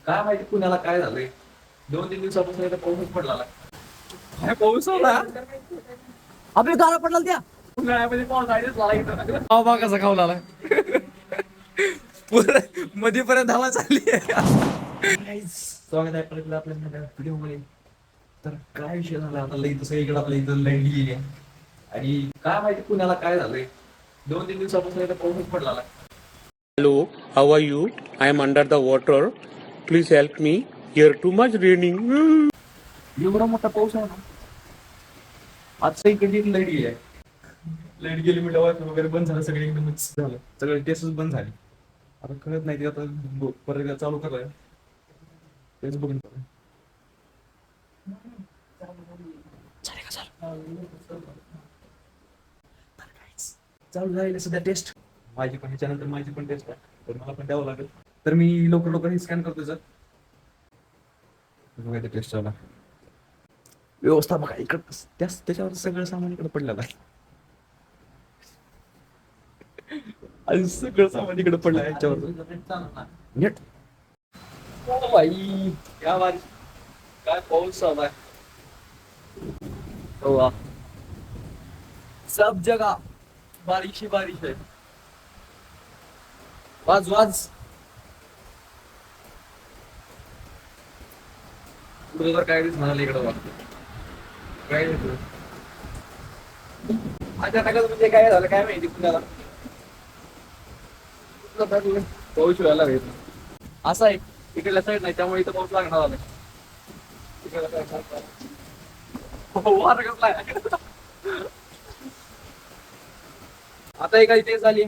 काय माहिती पुण्याला काय झालंय. 2-3 दिवसापासून इथं पाऊसच पडला. काय पाऊस आला. अबे गारा पडला त्या उन्हाळ्यामध्ये पाऊस आलीच मला इथं. पाव कसा खाऊ लागला. मध्यपर्यंत हवा चालली आहे. स्वागत आहे परत आपल्या व्हिडिओ मध्ये. तर काय विषय झाला आता लई तसं इकडं आपल्या इथं लाईट गेली आहे. आणि काय माहिती पुण्याला काय झालंय. 2-3 दिवसापासून इथं पाऊसच पडला. Hello, how are you? I am under the water. Please help me. Here too much raining. एवढा मोठा पाऊस आहे ना. आजचा इकडे लाईट गेली आहे. लाईट गेली म्हणजे वायफाय वगैरे बंद झालं, सगळे एकदमच झालं, सगळे टेस्टच बंद झाले. आता कळत नाही ते आता परत एकदा चालू करायला तेच बघून चालू झालेलं सध्या टेस्ट. माझी पण ह्याच्यानंतर माझी पण टेस्ट आहे, तर मला पण द्यावं लागेल. तर मी लवकर हे स्कॅन करतो सर. बघा टेस्ट चालू. व्यवस्था बघा इकडं, त्याच्यावर सगळं सामान इकडे पडलेलं आहे. आणि सगळं सामान इकडे पडलं आहे याच्यावर नीट. ओ भाई क्या बात, काय पाऊस चालू आहे. हो वाह, सब जगह बारिश ही बारिश है. वाज वाज बरोबर काय म्हणाले इकडं काय अचानकच म्हणजे काय झालं काय माहिती पुण्याला. पाऊस व्हायला लागेल असं आहे. इकडल्या साईड नाही त्यामुळे इथं पाऊस लागणार झालाय. आता एखादी टेस्ट झाली,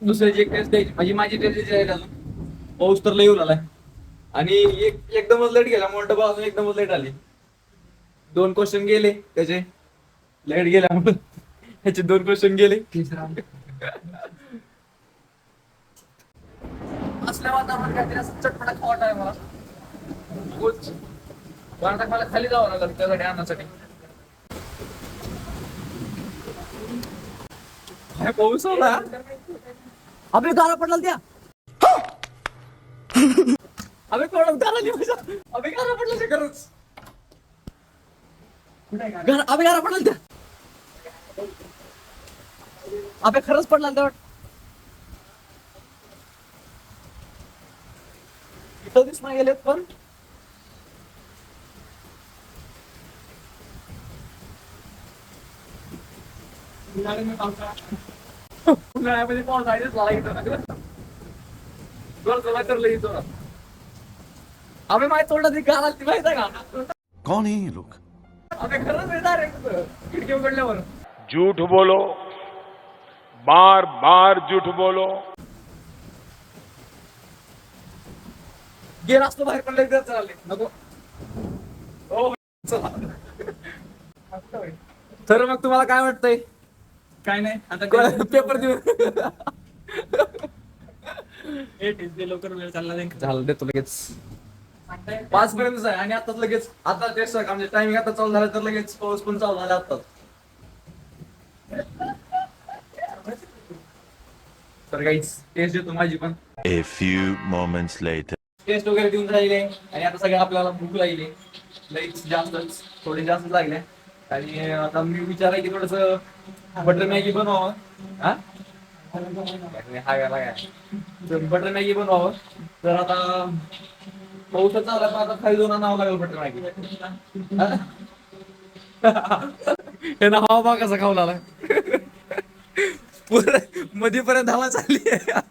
दुसऱ्याची एक टेस्ट द्यायची. म्हणजे माझी टेस्ट द्यायची अजून. पाऊस तर लई येऊन आलाय आणि एकदमच लेट गेला. मोठं अजून एकदमच लेट आली. 2 क्वेश्चन गेले त्याचे, लेट गेल्यामुळे त्याचे 2 क्वेश्चन गेले. असल्या वातावरणात काहीतरी असं चटपटा खावट आहे मला. मला खाली जावं लागलं त्यासाठी आणण्यासाठी. काय पाऊस आला. अबे गारा पडला त्या अबे कोण गारा आली माझ्या. अबे गारा पडलं ते खरंच. अबे गारा पडला त्या अबे खरंच पडला त्या. इथं दिस नाही गेलेत पण उन्हाळ्यामध्ये पाऊस आलीच मला इथं. तर लई जोरात. अबे माझ्या तोंडात ती गार आली माहित आहे का. कौन है ये लोग? अबे खरंच येणार आहे खिडकी उघडल्यावर. झूठ बोलो, बार बार झूठ बोलो. गेला असतो बाहेर पण लगेच चालले नको. हो चला. तर मग तुम्हाला काय वाटतंय. काय नाही आता पेपर देऊ. लवकर वेळ चालला नाही. झालं देतो लगेच. 5 पर्यंत आहे आणि आताच लगेच आता टेस्ट म्हणजे टायमिंग आता चालू झाला तर लगेच पाऊस पण चालू झाला आताच. तर काहीच टेस्ट देतो माझी पण. A few moments later. Test वगैरे देऊन राहिले आणि आता सगळं आपल्याला भूक लागली. लईच जास्तच थोडी जास्तच लागल्या. आणि आता मी विचार आहे की थोडस बटर मॅगी बनवावं. बटर मॅगी बनवावं. तर आता पाऊसच चालला तर आता खाली जाऊन आणावं लागेल बटर मॅगी. हे ना हवा बा कसा खाऊ लागला. मध्यपर्यंत हवा चालली आहे.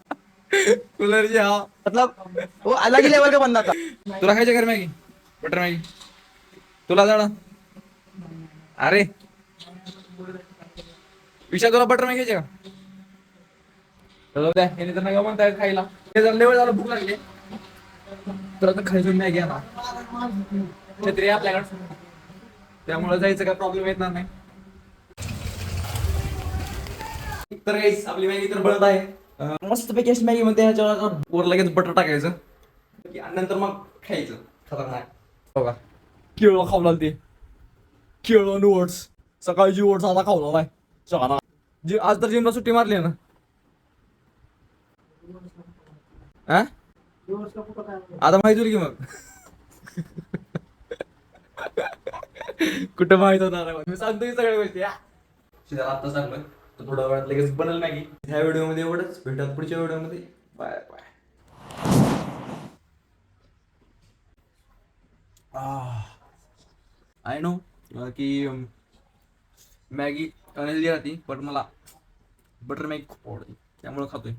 कूलरची हवा मतलब वो अलग ही लेवल का बंदा था. तुला खायचे घर मॅगी, बटर मॅगी तुला जाणं. अरे विषय तुला बटर मॅगी घ्यायचे का. तर नका म्हणताय खायला. हे जर लेवल झालं भूक लागली तर आता खायचं मॅगी आणा. छत्री आपल्याकडे त्यामुळे जायचं काय प्रॉब्लेम येणार नाही. तर काहीच आपली मॅगी तर बनत आहे. मस्त पैकी मॅगी मध्ये ह्याच्यावर वर लगेच बटर टाकायचं आणि नंतर मग खायचं. खतरनाक बघा केळं खाऊ लागते. केळं आणि ओट्स. सकाळची ओट्स आता खाऊ लागलाय सगळा. आज तर जिमला सुट्टी मारली ना. आता माहिती होईल की मग कुठं माहित होणार आहे? मी सांगतो की सगळ्या गोष्टी आता सांगलोय तर थोड्या वेळात लगेच बनल मॅगी. ह्या व्हिडिओमध्ये एवढंच. भेटत पुढच्या व्हिडिओमध्ये. Bye bye. आय नो की मॅगी अनहेल्दी राहते पण मला बटर मॅगी खूप आवडते त्यामुळे खातोय.